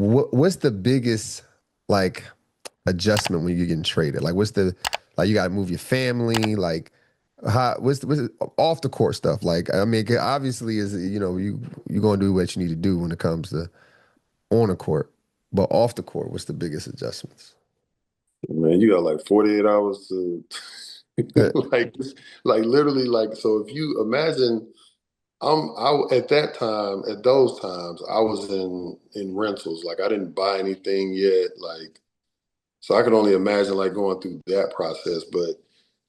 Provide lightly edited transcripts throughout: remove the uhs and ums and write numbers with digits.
what's the biggest like adjustment when you're getting traded? Like what's the like you got to move your family, like how what's off the court stuff? Like I mean, 'cause obviously is you're gonna do what you need to do when it comes to on the court, but off the court, what's the biggest adjustments? Man, you got like 48 hours to Yeah. like literally so if you imagine at that time, at those times, I was in rentals. Like I didn't buy anything yet. Like so I could only imagine like going through that process. But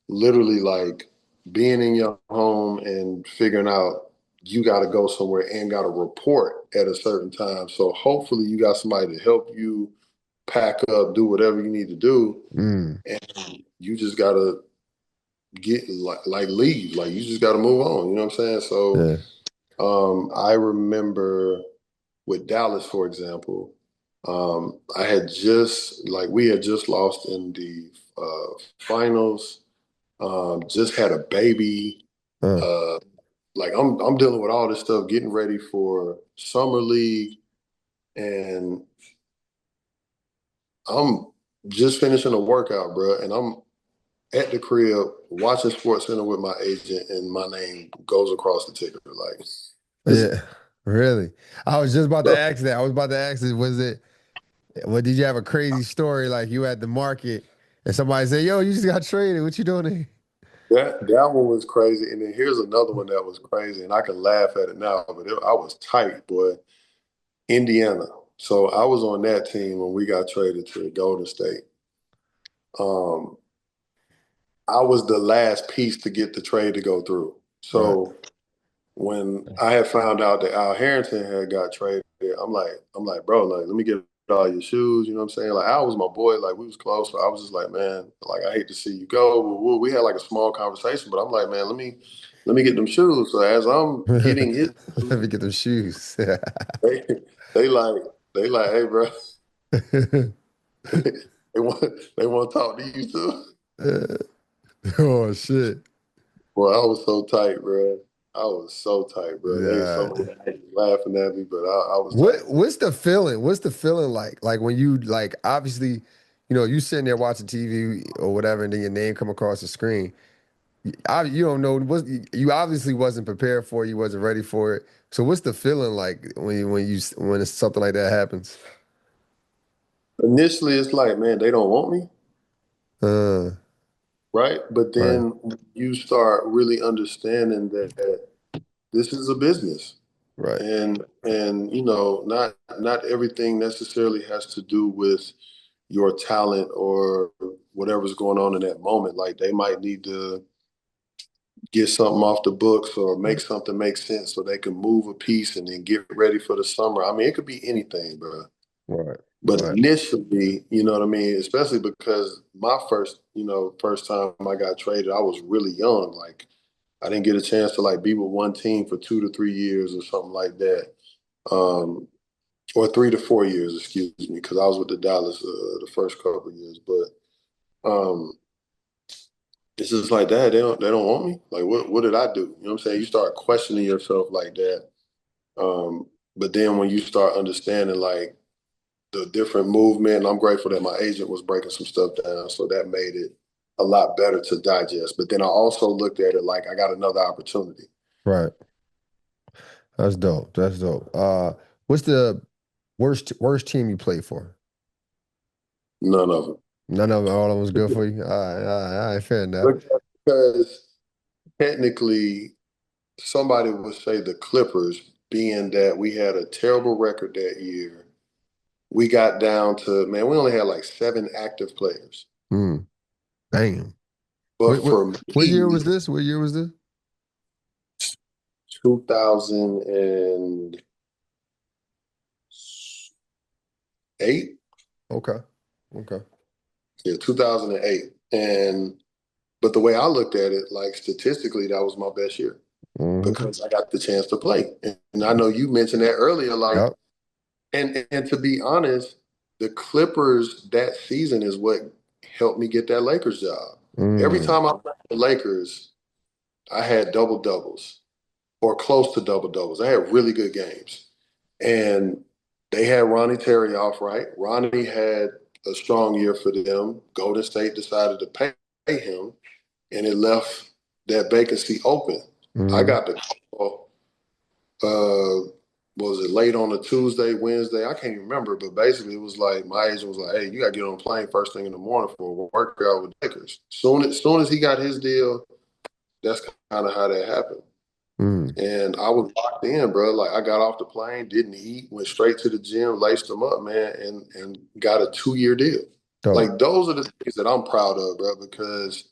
literally like being in your home and figuring out you got to go somewhere and got to report at a certain time. So hopefully you got somebody to help you pack up, do whatever you need to do, Mm, and you just got to get leave. Like you just got to move on. You know what I'm saying? So yeah. I remember with Dallas, for example, I had just we had just lost in the finals. Just had a baby. Uh, Uh, I'm dealing with all this stuff, getting ready for summer league, and I'm just finishing a workout, bro. And I'm at the crib watching Sports Center with my agent, and my name goes across the ticker. Like, it's, yeah. Really? I was just about to ask that. I was about to ask it, what did you have a crazy story like you at the market and somebody said, "Yo, you just got traded. What you doing?" that one was crazy. And then here's another one that was crazy, and I can laugh at it now, but I was tight, boy. Indiana. So I was on that team when we got traded to Golden State. Um, I was the last piece to get the trade to go through. Right. So when I had found out that Al Harrington had got traded, I'm like, bro, like, let me get all your shoes. You know what I'm saying? Like, Al was my boy. Like, we was close. So I was just like, man, like, I hate to see you go. We had like a small conversation, but I'm like, man, let me get them shoes. So as I'm getting his Let shoes, me get them shoes. they, they like, hey, bro, they want to talk to you too. Oh shit. Boy, I was so tight, bro. I was so tight, bro. They Yeah. some of them laughing at me, but I was tight. What's the feeling? What's the feeling like? Like when you like obviously, you sitting there watching TV or whatever, and then your name come across the screen. You don't know you obviously wasn't prepared for it, you wasn't ready for it. So what's the feeling like when it's something like that happens? Initially, it's like, man, they don't want me, Uh, right? But right, then you start really understanding that this is a business, right. and not everything necessarily has to do with your talent or whatever's going on in that moment. Like they might need to get something off the books or make something make sense so they can move a piece and then get ready for the summer. I mean, it could be anything, bro. Right, But right. initially, you know what I mean, especially because my first time I got traded, I was really young. Like I didn't get a chance to like be with one team for 2 to 3 years or something like that. Um, or 3 to 4 years, excuse me, because I was with the Dallas the first couple of years. But it's just like that. They don't want me. Like what did I do? You know what I'm saying? You start questioning yourself like that. But then when you start understanding like the different movement, I'm grateful that my agent was breaking some stuff down, so that made it a lot better to digest. But then I also looked at it like I got another opportunity. Right. That's dope. That's dope. What's the worst team you played for? None of them. None of it, all of them was good for you. All right, fair enough. Because technically, somebody would say the Clippers, being that we had a terrible record that year. We got down to, man, we only had like seven active players. Hmm. Damn. But What, what for what year me, was this? What year was this? 2008, Okay. Okay. yeah, 2008. But the way I looked at it, like statistically, that was my best year Hmm. because I got the chance to play. And I know you mentioned that earlier, like, Yep. and to be honest, the Clippers that season is what helped me get that Lakers job. Every Mm. time I played the Lakers, I had double doubles or close to double doubles. I had really good games. And They had Ronnie Terry off, right? Ronnie had a strong year for them. Golden State decided to pay him, and it left that vacancy open. I Mm-hmm. got the call. Was it late on a Tuesday, Wednesday? I can't even remember, but basically it was like my agent was like, "Hey, you got to get on a plane first thing in the morning for a workout with the Lakers." Soon as he got his deal, that's kind of how that happened. Mm. And I was locked in, bro. Like I got off the plane, didn't eat, went straight to the gym, laced them up, man, and got a 2 year deal. Dope. Like those are the things that I'm proud of, bro, because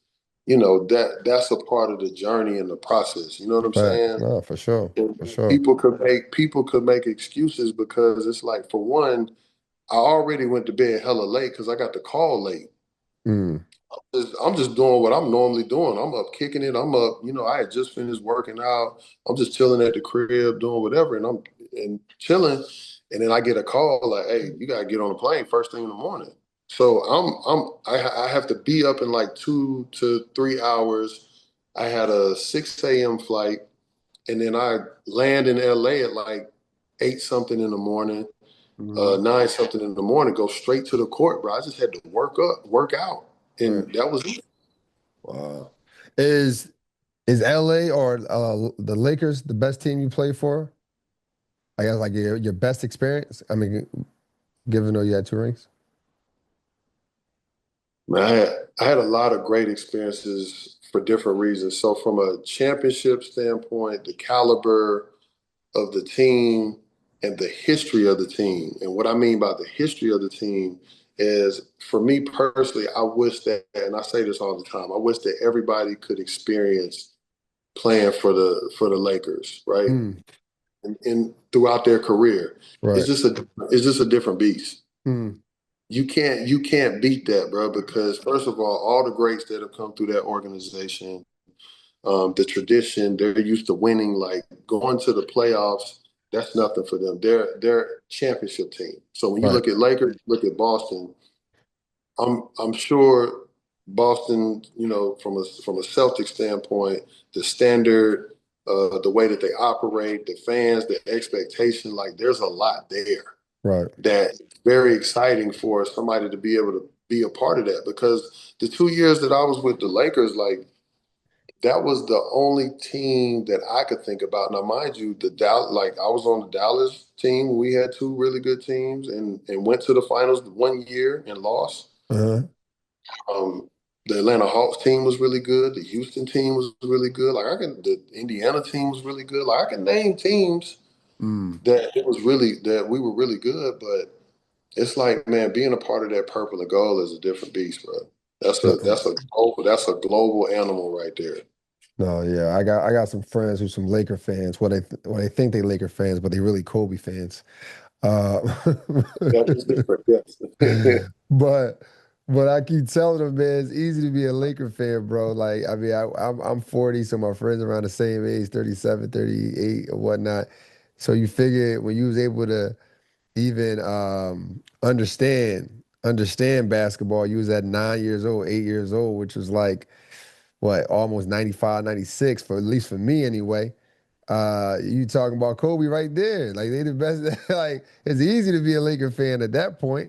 that's a part of the journey and the process. You know what I'm Facts. saying? No, for sure. And For sure. people could make excuses because it's like for one, I already went to bed hella late because I got the call late. Mm. I'm just doing what I'm normally doing. I'm up kicking it. I'm up, I had just finished working out. I'm just chilling at the crib, doing whatever, and I'm and chilling. And then I get a call like, "Hey, you gotta get on the plane first thing in the morning." So I have to be up in like 2 to 3 hours. I had a 6 a.m. flight, and then I land in LA at like 8 something in the morning, Mm-hmm. 9 something in the morning. Go straight to the court, bro. I just had to work out, Right. and that was it. Wow. Is is LA or the Lakers the best team you play for? I guess like your best experience. I mean, given though you had two rings. Man, I had a lot of great experiences for different reasons. So from a championship standpoint, the caliber of the team and the history of the team. And what I mean by the history of the team is for me personally, I wish that, and I say this all the time, I wish that everybody could experience playing for the Lakers, right? Mm. And throughout their career. It's Right. just a different beast. Mm. You can't beat that, bro, because first of all the greats that have come through that organization, the tradition, they're used to winning, like going to the playoffs, that's nothing for them. They're championship team. So when you Right. look at Lakers, look at Boston, I'm sure Boston, from a Celtic standpoint, the standard, the way that they operate, the fans, the expectation, like there's a lot there Right. that's very exciting for somebody to be able to be a part of that. Because the 2 years that I was with the Lakers, like that was the only team that I could think about. Now, mind you, the Dallas, like I was on the Dallas team. We had two really good teams and went to the finals 1 year and lost. Uh-huh. Um, the Atlanta Hawks team was really good. The Houston team was really good. The Indiana team was really good. Like I can name teams Mm. that we were really good, but it's like, man, being a part of that purple and gold is a different beast, bro. That's a No, that's a global animal right there. no, yeah. I got some friends who's some Laker fans. What they think they Laker fans, but they really Kobe fans. Uh, That is different, yes. but I keep telling them, man, it's easy to be a Laker fan, bro. Like, I mean, I'm 40, so my friends around the same age, 37, 38, or whatnot. So you figure when you was able to even understand basketball, you was at 9 years old, 8 years old, which was like what, almost 95, 96 for at least for me anyway. You talking about Kobe right there. Like they the best. Like it's easy to be a Laker fan at that point.